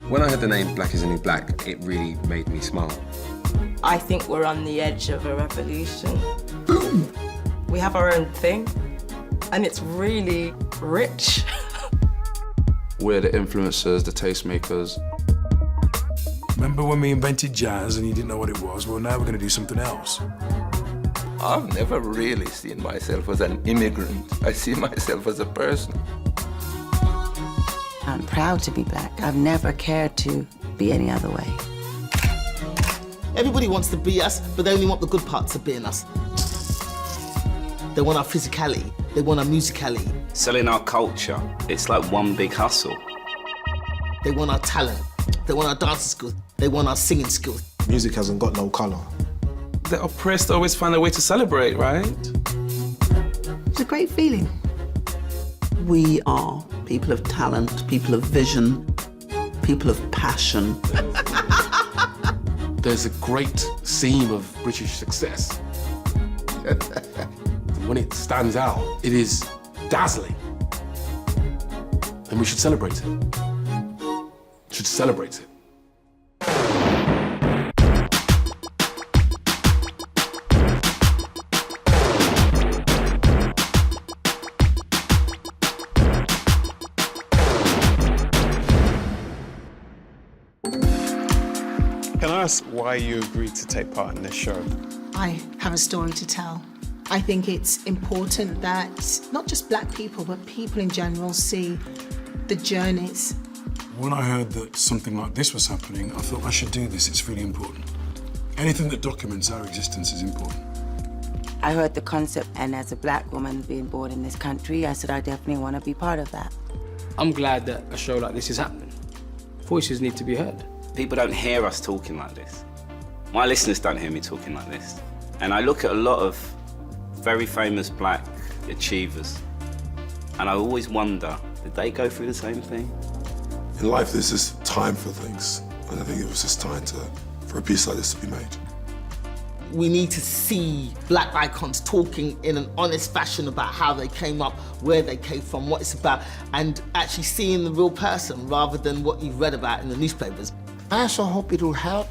When I heard the name Black is the New Black, it really made me smile. I think we're on the edge of a revolution. We have our own thing, and it's really rich. We're the influencers, the tastemakers. Remember when we invented jazz and you didn't know what it was? Well, now we're going to do something else. I've never really seen myself as an immigrant. I see myself as a person. I'm proud to be black. I've never cared to be any other way. Everybody wants to be us, but they only want the good parts of being us. They want our physicality, they want our musicality. Selling our culture, it's like one big hustle. They want our talent, they want our dancing skills, they want our singing skills. Music hasn't got no colour. The oppressed always find a way to celebrate, right? It's a great feeling. We are people of talent, people of vision, people of passion. There's a great seam of British success. When it stands out, it is dazzling. And we should celebrate it. Should celebrate it. Can I ask why you agreed to take part in this show? I have a story to tell. I think it's important that not just black people, but people in general see the journeys. When I heard that something like this was happening, I thought I should do this. It's really important. Anything that documents our existence is important. I heard the concept, and as a black woman being born in this country, I said I definitely want to be part of that. I'm glad that a show like this is happening. Voices need to be heard. People don't hear us talking like this. My listeners don't hear me talking like this. And I look at a lot of very famous black achievers, and I always wonder, did they go through the same thing? In life, there's just time for things. And I think it was just time for a piece like this to be made. We need to see black icons talking in an honest fashion about how they came up, where they came from, what it's about, and actually seeing the real person rather than what you've read about in the newspapers. I also hope it will help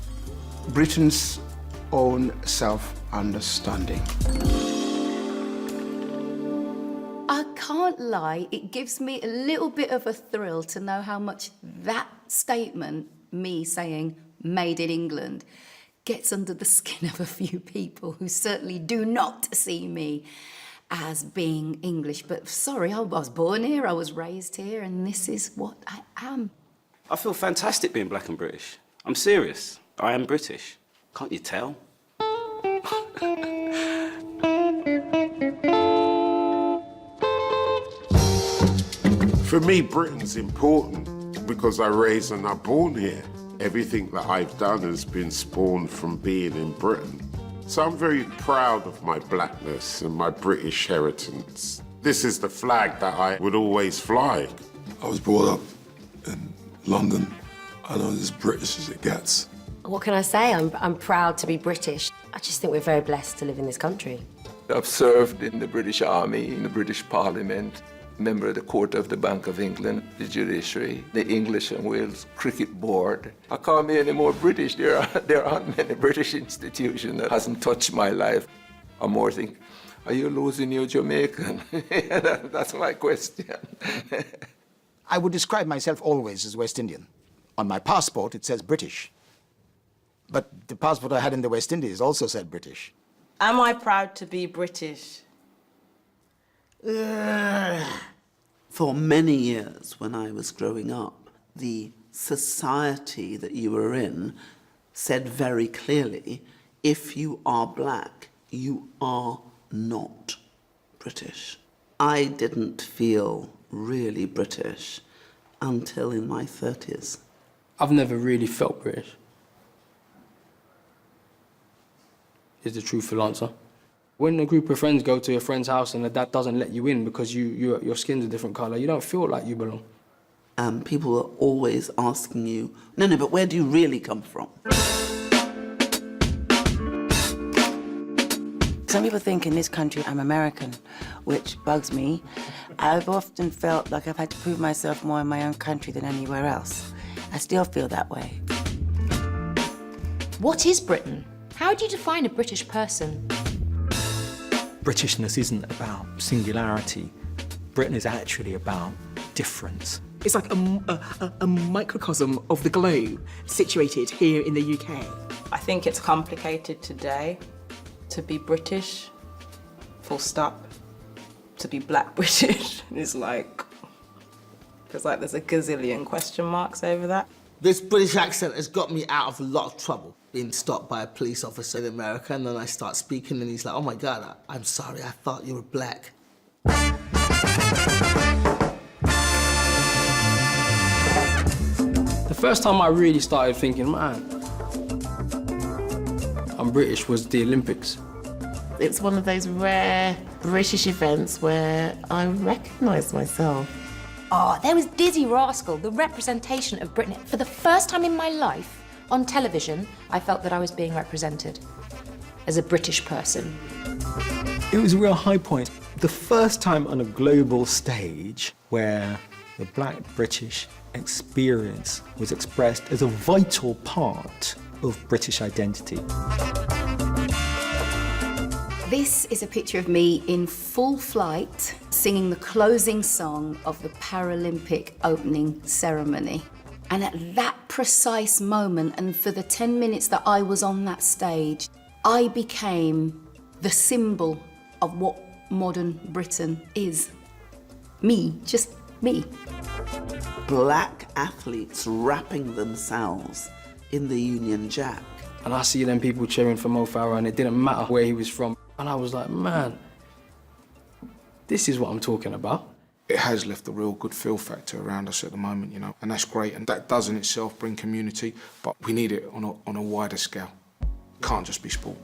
Britain's own self-understanding. I can't lie, it gives me a little bit of a thrill to know how much that statement, me saying made in England, gets under the skin of a few people who certainly do not see me as being English. But sorry, I was born here, I was raised here, and this is what I am. I feel fantastic being black and British. I'm serious. I am British. Can't you tell? For me, Britain's important because I raised and I'm born here. Everything that I've done has been spawned from being in Britain. So I'm very proud of my blackness and my British heritage. This is the flag that I would always fly. I was brought up in London. I know as British as it gets. What can I say? I'm proud to be British. I just think we're very blessed to live in this country. I've served in the British Army, in the British Parliament, member of the Court of the Bank of England, the Judiciary, the English and Wales Cricket Board. I can't be any more British. There aren't many British institutions that hasn't touched my life. I more think, are you losing your Jamaican? That's my question. I would describe myself always as West Indian. On my passport, it says British. But the passport I had in the West Indies also said British. Am I proud to be British? For many years when I was growing up, the society that you were in said very clearly, if you are black, you are not British. I didn't feel really British until in my 30s. I've never really felt British. Is the truthful answer. When a group of friends go to a friend's house and the dad doesn't let you in because your skin's a different colour, you don't feel like you belong. People are always asking you, no, but where do you really come from? Some people think in this country I'm American, which bugs me. I've often felt like I've had to prove myself more in my own country than anywhere else. I still feel that way. What is Britain? How do you define a British person? Britishness isn't about singularity. Britain is actually about difference. It's like a microcosm of the globe situated here in the UK. I think it's complicated today to be British, full stop. To be black British is like, feels like there's a gazillion question marks over that. This British accent has got me out of a lot of trouble. Being stopped by a police officer in America, and then I start speaking and he's like, oh my God, I'm sorry, I thought you were black. The first time I really started thinking, man, I'm British was the Olympics. It's one of those rare British events where I recognise myself. Oh, there was Dizzy Rascal, the representation of Britain. For the first time in my life, on television, I felt that I was being represented as a British person. It was a real high point. The first time on a global stage where the black British experience was expressed as a vital part of British identity. This is a picture of me in full flight, singing the closing song of the Paralympic opening ceremony. And at that precise moment, and for the 10 minutes that I was on that stage, I became the symbol of what modern Britain is. Me, just me. Black athletes wrapping themselves in the Union Jack. And I see them people cheering for Mo Farah, and it didn't matter where he was from. And I was like, man, this is what I'm talking about. It has left a real good feel factor around us at the moment, you know, and that's great. And that does in itself bring community, but we need it on a wider scale. It can't just be sport.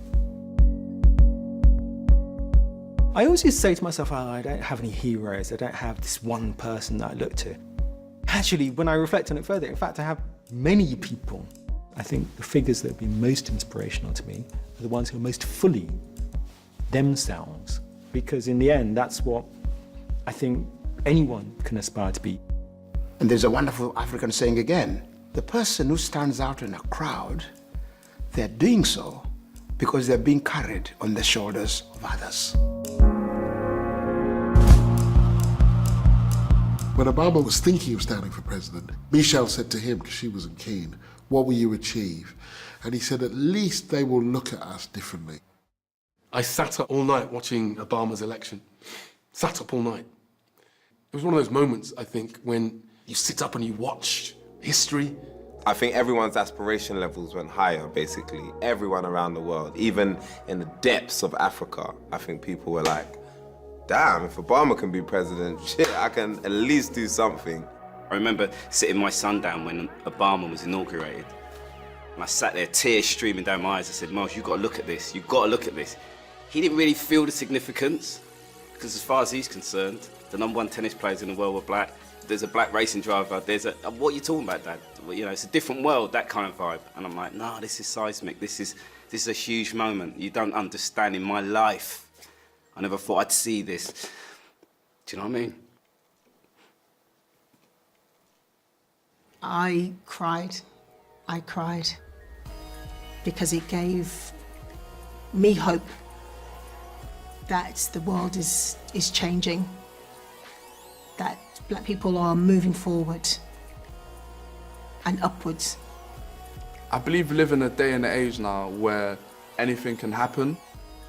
I always used to say to myself, oh, I don't have any heroes. I don't have this one person that I look to. Actually, when I reflect on it further, in fact, I have many people. I think the figures that have been most inspirational to me are the ones who are most fully themselves. Because in the end, that's what I think anyone can aspire to be. And there's a wonderful African saying again, the person who stands out in a crowd, they're doing so because they're being carried on the shoulders of others. When Obama was thinking of standing for president, Michelle said to him, because she wasn't keen, what will you achieve? And he said, at least they will look at us differently. I sat up all night watching Obama's election. Sat up all night. It was one of those moments, I think, when you sit up and you watch history. I think everyone's aspiration levels went higher, basically. Everyone around the world, even in the depths of Africa, I think people were like, damn, if Obama can be president, shit, I can at least do something. I remember sitting my son down when Obama was inaugurated. And I sat there, tears streaming down my eyes. I said, Miles, you've got to look at this. You've got to look at this. He didn't really feel the significance, because as far as he's concerned, the #1 tennis players in the world were black. There's a black racing driver. There's a, what are you talking about, Dad? Well, you know, it's a different world, that kind of vibe. And I'm like, no, this is seismic. This is a huge moment. You don't understand. In my life, I never thought I'd see this. Do you know what I mean? I cried. Because it gave me hope that the world is changing, that black people are moving forward and upwards. I believe we live in a day and age now where anything can happen.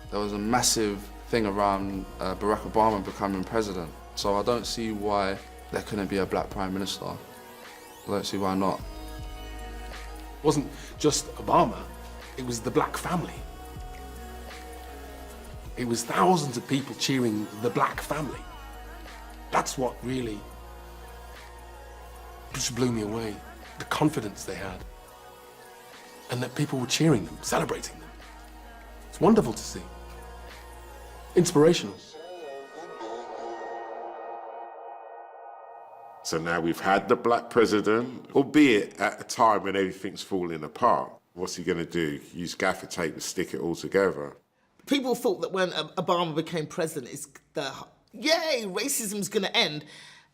There was a massive thing around Barack Obama becoming president, so I don't see why there couldn't be a black prime minister. I don't see why not. It wasn't just Obama, it was the black family. It was thousands of people cheering the black family. That's what really just blew me away. The confidence they had. And that people were cheering them, celebrating them. It's wonderful to see. Inspirational. So now we've had the black president, albeit at a time when everything's falling apart. What's he going to do? Use gaffer tape and stick it all together? People thought that when Obama became president, yay, racism's going to end.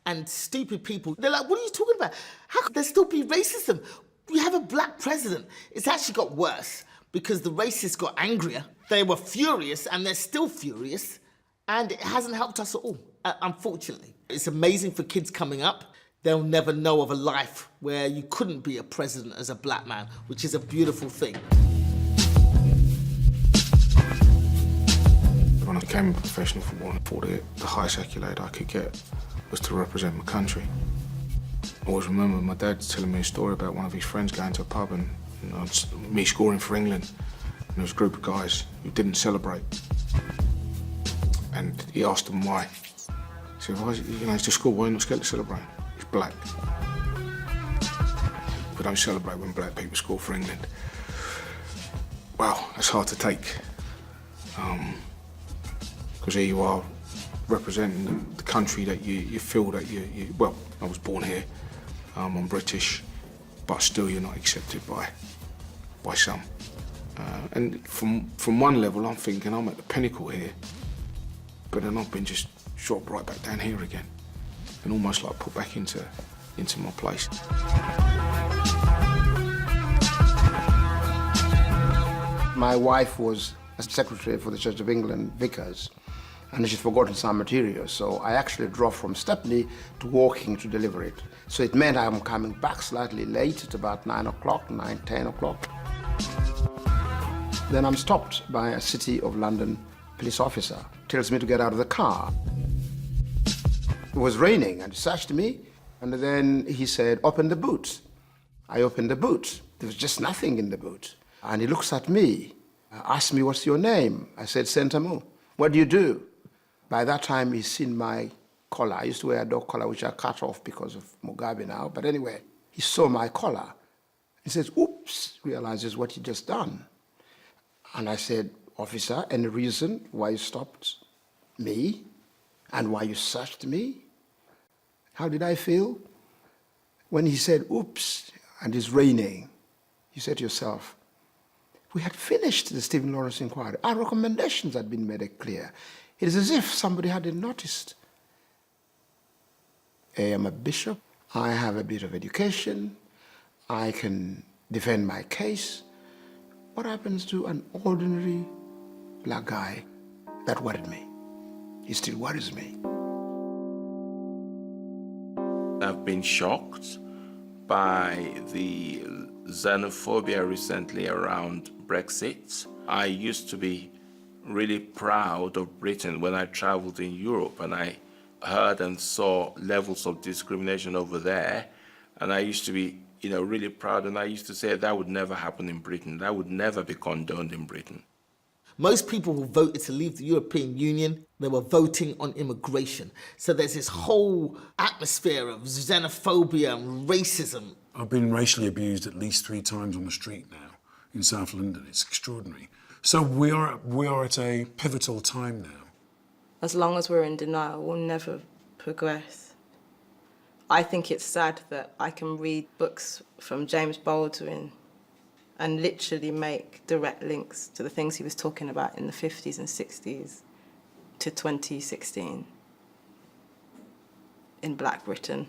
and stupid people, they're like, what are you talking about? How could there still be racism? We have a black president. It's actually got worse because the racists got angrier. They were furious and they're still furious, and it hasn't helped us at all, unfortunately. It's amazing for kids coming up. They'll never know of a life where you couldn't be a president as a black man, which is a beautiful thing. When I became a professional footballer, I thought the highest accolade I could get was to represent my country. I always remember my dad telling me a story about one of his friends going to a pub and me scoring for England. And there was a group of guys who didn't celebrate. And he asked them why. He said, why, it's just school, why are you not scared to celebrate? He's black. We don't celebrate when black people score for England. Wow, that's hard to take. Because here you are representing the country that you feel that well, I was born here, I'm British, but still you're not accepted by some. And from one level, I'm thinking I'm at the pinnacle here, but then I've been just shot right back down here again, and almost like put back into my place. My wife was a secretary for the Church of England, Vicars, and she'd forgotten some material, so I actually drove from Stepney to Woking to deliver it. So it meant I'm coming back slightly late at about 9 o'clock, 10 o'clock. Then I'm stopped by a City of London police officer, tells me to get out of the car. It was raining and he searched me, and then he said, open the boot. I opened the boot. There was just nothing in the boot. And he looks at me, asked me, what's your name? I said, Sentamu. What do you do? By that time, he's seen my collar. I used to wear a dog collar, which I cut off because of Mugabe now. But anyway, he saw my collar. He says, oops, realizes what he just done. And I said, officer, any reason why you stopped me and why you searched me? How did I feel? When he said, oops, and it's raining, you said to yourself, we had finished the Stephen Lawrence inquiry. Our recommendations had been made clear. It is as if somebody hadn't noticed. I am a bishop. I have a bit of education. I can defend my case. What happens to an ordinary black guy? That worried me. It still worries me. I've been shocked by the xenophobia recently around Brexit. I used to be really proud of Britain when I traveled in Europe, and I heard and saw levels of discrimination over there, and I used to be really proud, and I used to say that would never happen in Britain. That would never be condoned in Britain. Most people who voted to leave the European Union, they were voting on immigration. So there's this whole atmosphere of xenophobia and racism. I've been racially abused at least 3 times on the street now in South London. It's extraordinary. So we are at a pivotal time now. As long as we're in denial, we'll never progress. I think it's sad that I can read books from James Baldwin and literally make direct links to the things he was talking about in the 50s and 60s to 2016 in Black Britain.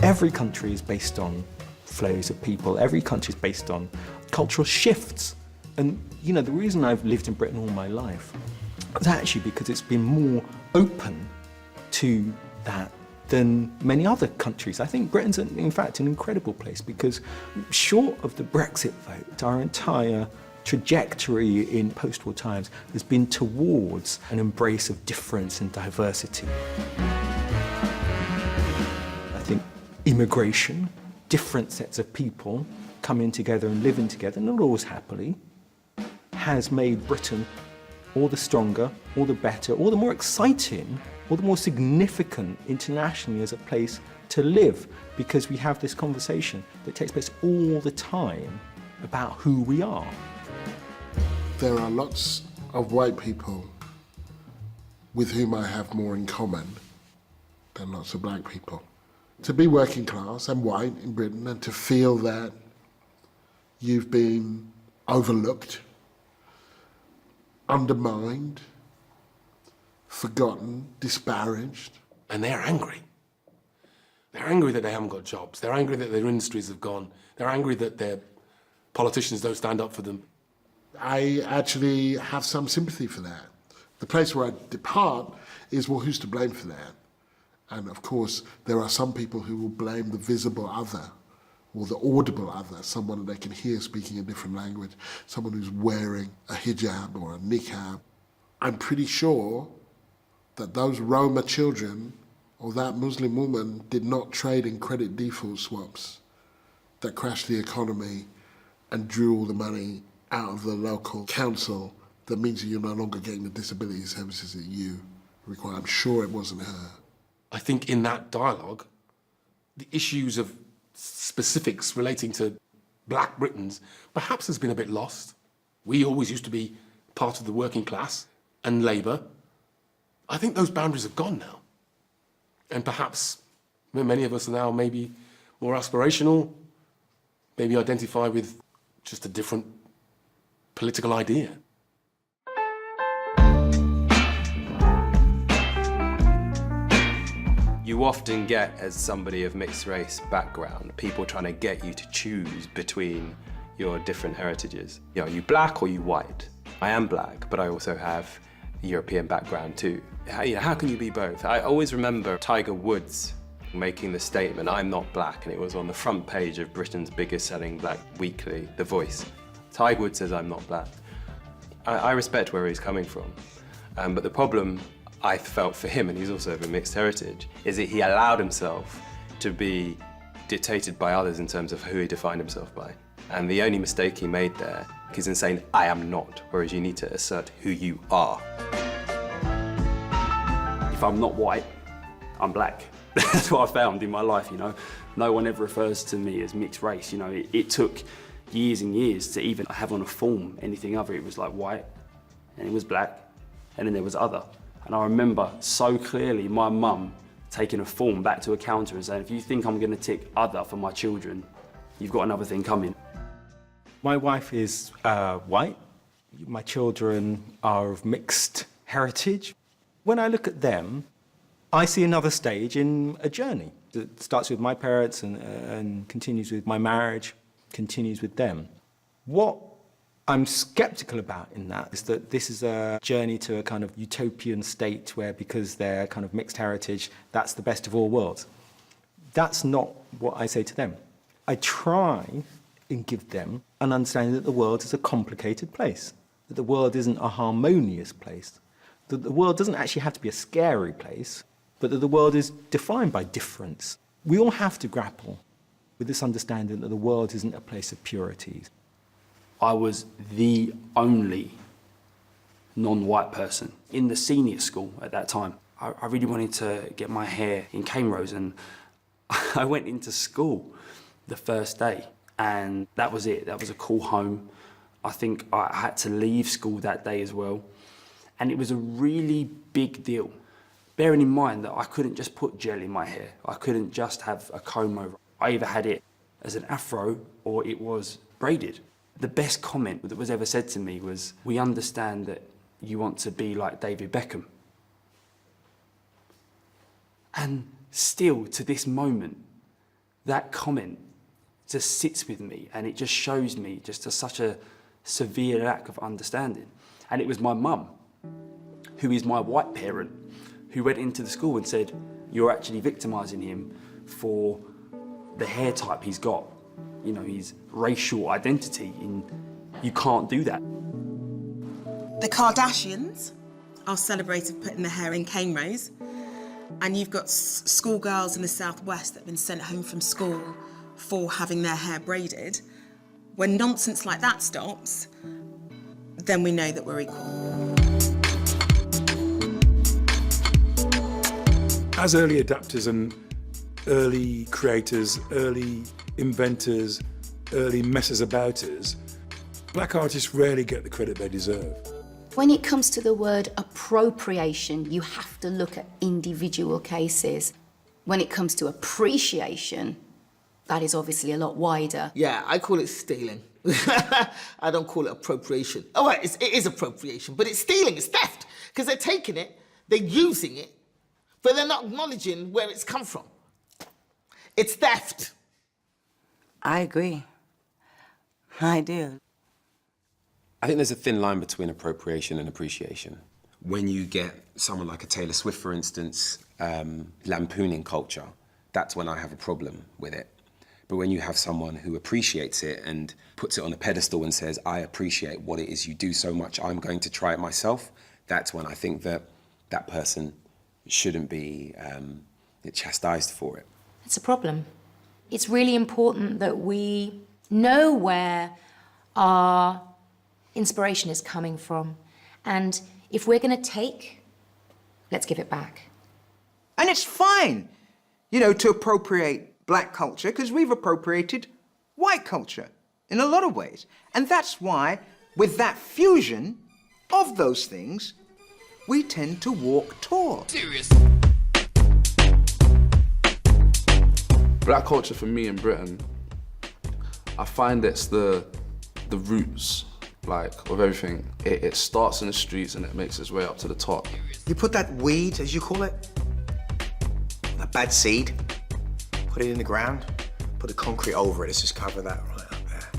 Every country is based on flows of people. Every country is based on cultural shifts. And, the reason I've lived in Britain all my life is actually because it's been more open to that than many other countries. I think Britain's, in fact, an incredible place because short of the Brexit vote, our entire trajectory in post-war times has been towards an embrace of difference and diversity. I think immigration, different sets of people coming together and living together, not always happily, has made Britain all the stronger, all the better, all the more exciting, all the more significant internationally as a place to live, because we have this conversation that takes place all the time about who we are. There are lots of white people with whom I have more in common than lots of black people. To be working class and white in Britain and to feel that you've been overlooked undermined, forgotten, disparaged. And they're angry. They're angry that they haven't got jobs. They're angry that their industries have gone. They're angry that their politicians don't stand up for them. I actually have some sympathy for that. The place where I depart is, well, who's to blame for that? And of course, there are some people who will blame the visible other or the audible other, someone that they can hear speaking a different language, someone who's wearing a hijab or a niqab. I'm pretty sure that those Roma children or that Muslim woman did not trade in credit default swaps that crashed the economy and drew all the money out of the local council that means that you're no longer getting the disability services that you require. I'm sure it wasn't her. I think in that dialogue, the issues of specifics relating to black Britons perhaps has been a bit lost. We always used to be part of the working class and Labour. I think those boundaries have gone now. And perhaps many of us are now maybe more aspirational, maybe identify with just a different political idea. You often get, as somebody of mixed race background, people trying to get you to choose between your different heritages. You know, are you black or you white? I am black, but I also have a European background too. How can you be both? I always remember Tiger Woods making the statement, I'm not black, and it was on the front page of Britain's biggest selling black weekly, The Voice. Tiger Woods says, I'm not black. I respect where he's coming from, but the problem I felt for him, and he's also of a mixed heritage, is that he allowed himself to be dictated by others in terms of who he defined himself by. And the only mistake he made there is in saying, I am not, whereas you need to assert who you are. If I'm not white, I'm black. That's what I found in my life, you know. No one ever refers to me as mixed race, you know. It took years and years to even have on a form anything other. It was like white, and it was black, and then there was other. And I remember so clearly my mum taking a form back to a counter and saying, if you think I'm going to tick other for my children, you've got another thing coming. My wife is white. My children are of mixed heritage. When I look at them, I see another stage in a journey that starts with my parents and continues with my marriage, continues with them. What I'm skeptical about in that is that this is a journey to a kind of utopian state where, because they're kind of mixed heritage, that's the best of all worlds. That's not what I say to them. I try and give them an understanding that the world is a complicated place, that the world isn't a harmonious place, that the world doesn't actually have to be a scary place, but that the world is defined by difference. We all have to grapple with this understanding that the world isn't a place of purities. I was the only non-white person in the senior school at that time. I really wanted to get my hair in cane rows, and I went into school the first day, and that was it. That was a call home. I think I had to leave school that day as well, and it was a really big deal. Bearing in mind that I couldn't just put gel in my hair. I couldn't just have a comb over. I either had it as an afro or it was braided. The best comment that was ever said to me was, we understand that you want to be like David Beckham. And still, to this moment, that comment just sits with me, and it just shows me just such a severe lack of understanding. And it was my mum, who is my white parent, who went into the school and said, you're actually victimising him for the hair type he's got. You know, his racial identity, you can't do that. The Kardashians are celebrated putting their hair in cane rows, and you've got schoolgirls in the Southwest that have been sent home from school for having their hair braided. When nonsense like that stops, then we know that we're equal. As early adapters and early creators, early inventors, early messers-abouters, black artists rarely get the credit they deserve. When it comes to the word appropriation, you have to look at individual cases. When it comes to appreciation, that is obviously a lot wider. Yeah, I call it stealing. I don't call it appropriation. Oh, right, it is appropriation, but it's stealing, it's theft. Because they're taking it, they're using it, but they're not acknowledging where it's come from. It's theft. I agree. I do. I think there's a thin line between appropriation and appreciation. When you get someone like a Taylor Swift, for instance, lampooning culture, that's when I have a problem with it. But when you have someone who appreciates it and puts it on a pedestal and says, I appreciate what it is you do so much, I'm going to try it myself, that's when I think that that person shouldn't be chastised for it. It's a problem. It's really important that we know where our inspiration is coming from. And if we're going to take, let's give it back. And it's fine, you know, to appropriate black culture, because we've appropriated white culture in a lot of ways. And that's why, with that fusion of those things, we tend to walk tall. Serious. Black culture for me in Britain, I find it's the roots, like, of everything. It starts in the streets and it makes its way up to the top. You put that weed, as you call it, that bad seed, put it in the ground, put the concrete over it, let's just cover that right up there.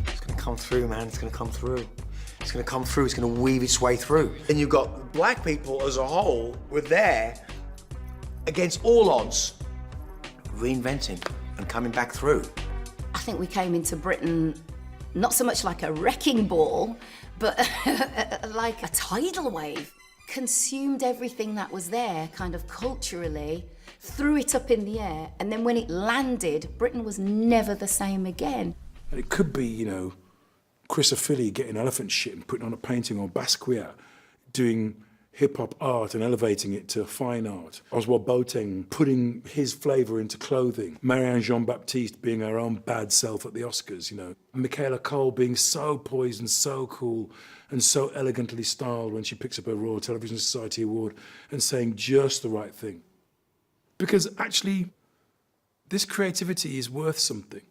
It's gonna come through, man, it's gonna come through. It's gonna come through, it's gonna weave its way through. And you've got black people as a whole, were there against all odds, reinventing and coming back through. I think we came into Britain not so much like a wrecking ball, but like a tidal wave. Consumed everything that was there, kind of culturally, threw it up in the air, and then when it landed, Britain was never the same again. And it could be, you know, Chris O'Philly getting elephant shit and putting on a painting, or Basquiat doing hip-hop art and elevating it to fine art. Oswald Boateng putting his flavour into clothing. Marianne Jean-Baptiste being her own bad self at the Oscars, you know. Michaela Cole being so poised and so cool and so elegantly styled when she picks up her Royal Television Society Award and saying just the right thing. Because actually, this creativity is worth something.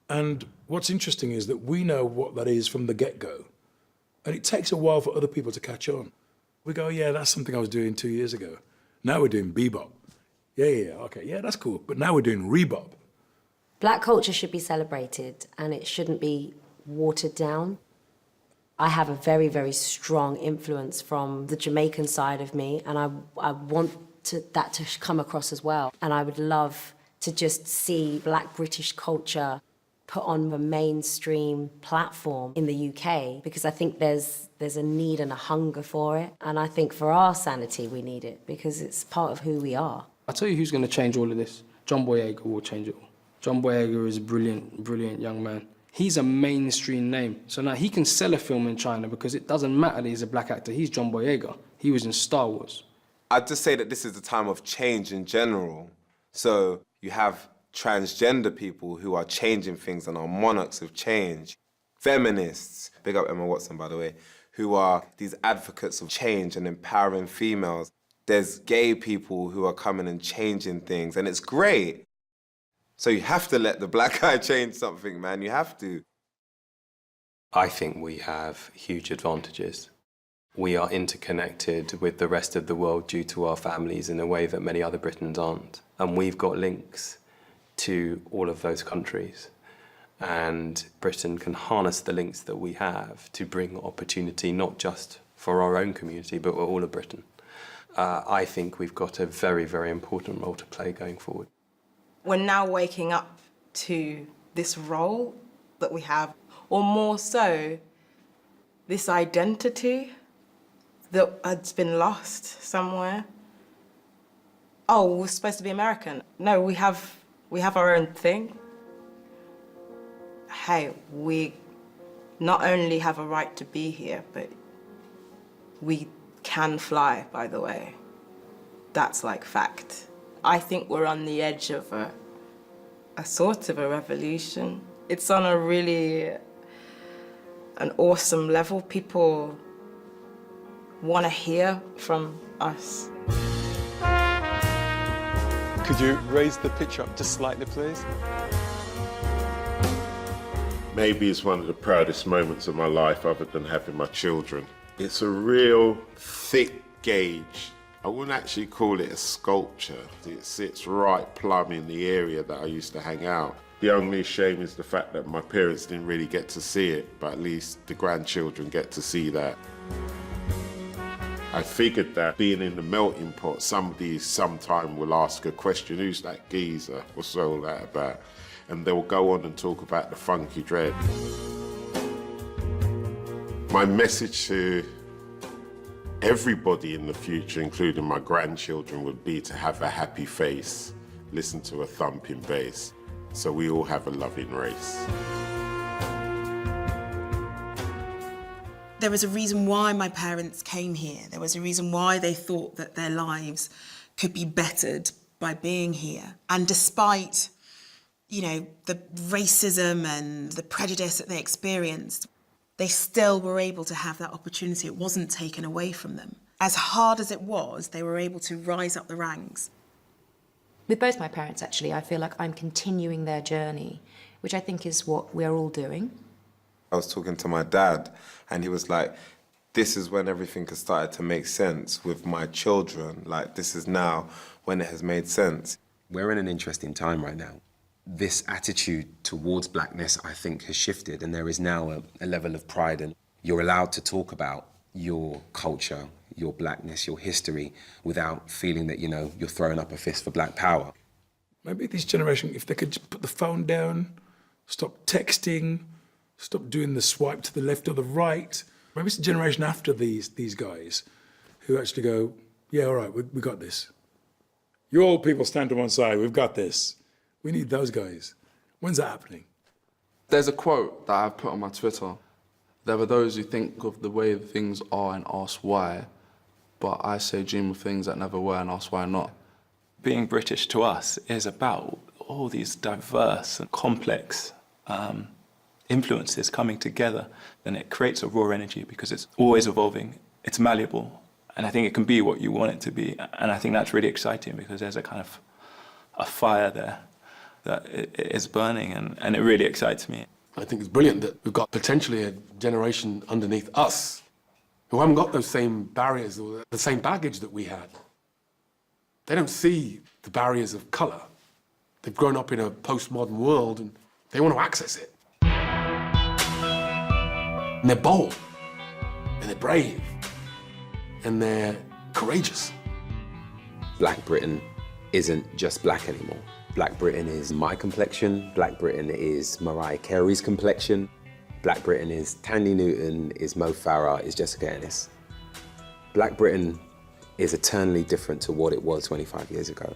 And what's interesting is that we know what that is from the get-go. And it takes a while for other people to catch on. We go, yeah, that's something I was doing 2 years ago. Now we're doing bebop. Yeah, okay, yeah, that's cool. But now we're doing rebop. Black culture should be celebrated and it shouldn't be watered down. I have a very, very strong influence from the Jamaican side of me, and I want that to come across as well. And I would love to just see Black British culture put on the mainstream platform in the UK, because I think there's a need and a hunger for it. And I think for our sanity, we need it, because it's part of who we are. I'll tell you who's going to change all of this. John Boyega will change it all. John Boyega is a brilliant, brilliant young man. He's a mainstream name. So now he can sell a film in China because it doesn't matter that he's a black actor. He's John Boyega. He was in Star Wars. I'd just say that this is a time of change in general. So you have transgender people who are changing things and are monarchs of change. Feminists, big up Emma Watson, by the way, who are these advocates of change and empowering females. There's gay people who are coming and changing things, and it's great. So you have to let the black guy change something, man. You have to. I think we have huge advantages. We are interconnected with the rest of the world due to our families in a way that many other Britons aren't. And we've got links to all of those countries. And Britain can harness the links that we have to bring opportunity, not just for our own community, but for all of Britain. I think we've got a very, very important role to play going forward. We're now waking up to this role that we have, or more so, this identity that has been lost somewhere. Oh, we're supposed to be American. No, we have our own thing. Hey, we not only have a right to be here, but we can fly, by the way. That's like fact. I think we're on the edge of a sort of a revolution. It's on a really an awesome level. People want to hear from us. Could you raise the picture up just slightly, please? maybe it's one of the proudest moments of my life other than having my children. It's a real thick gauge. I wouldn't actually call it a sculpture. It sits right plumb in the area that I used to hang out. The only shame is the fact that my parents didn't really get to see it, but at least the grandchildren get to see that. I figured that being in the melting pot, somebody sometime will ask a question, who's that geezer? What's all that about? And they'll go on and talk about the funky dread. My message to everybody in the future, including my grandchildren, would be to have a happy face, listen to a thumping bass, so we all have a loving race. There was a reason why my parents came here. There was a reason why they thought that their lives could be bettered by being here. And despite, you know, the racism and the prejudice that they experienced, they still were able to have that opportunity. It wasn't taken away from them. As hard as it was, they were able to rise up the ranks. With both my parents, actually, I feel like I'm continuing their journey, which I think is what we're all doing. I was talking to my dad, and he was like, this is when everything has started to make sense with my children. Like, this is now when it has made sense. We're in an interesting time right now. This attitude towards blackness, I think, has shifted, and there is now a level of pride, and you're allowed to talk about your culture, your blackness, your history, without feeling that, you know, you're throwing up a fist for black power. Maybe this generation, if they could just put the phone down, stop texting, stop doing the swipe to the left or the right. Maybe it's the generation after these guys who actually go, yeah, all right, we got this. You old people stand to one side, we've got this. We need those guys. When's that happening? There's a quote that I've put on my Twitter. There are those who think of the way things are and ask why, but I say dream of things that never were and ask why not. Being British to us is about all these diverse and complex influences coming together, and it creates a raw energy because it's always evolving, it's malleable, and I think it can be what you want it to be. And I think that's really exciting because there's a kind of a fire there that is burning, and it really excites me. I think it's brilliant that we've got potentially a generation underneath us who haven't got those same barriers or the same baggage that we had. They don't see the barriers of colour. They've grown up in a postmodern world and they want to access it. And they're bold, and they're brave, and they're courageous. Black Britain isn't just black anymore. Black Britain is my complexion. Black Britain is Mariah Carey's complexion. Black Britain is Tandy Newton, is Mo Farah, is Jessica Ennis. Black Britain is eternally different to what it was 25 years ago.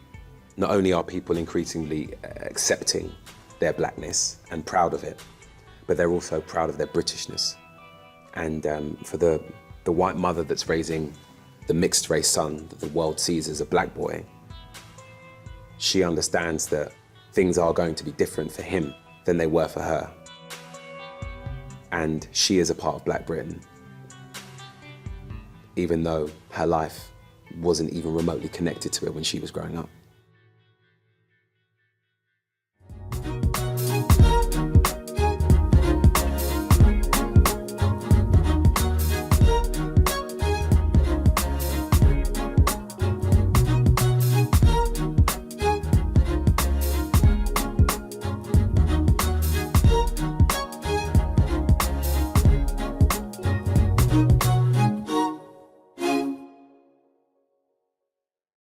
Not only are people increasingly accepting their blackness and proud of it, but they're also proud of their Britishness. And for the white mother that's raising the mixed race son that the world sees as a black boy, she understands that things are going to be different for him than they were for her. And she is a part of Black Britain, even though her life wasn't even remotely connected to it when she was growing up.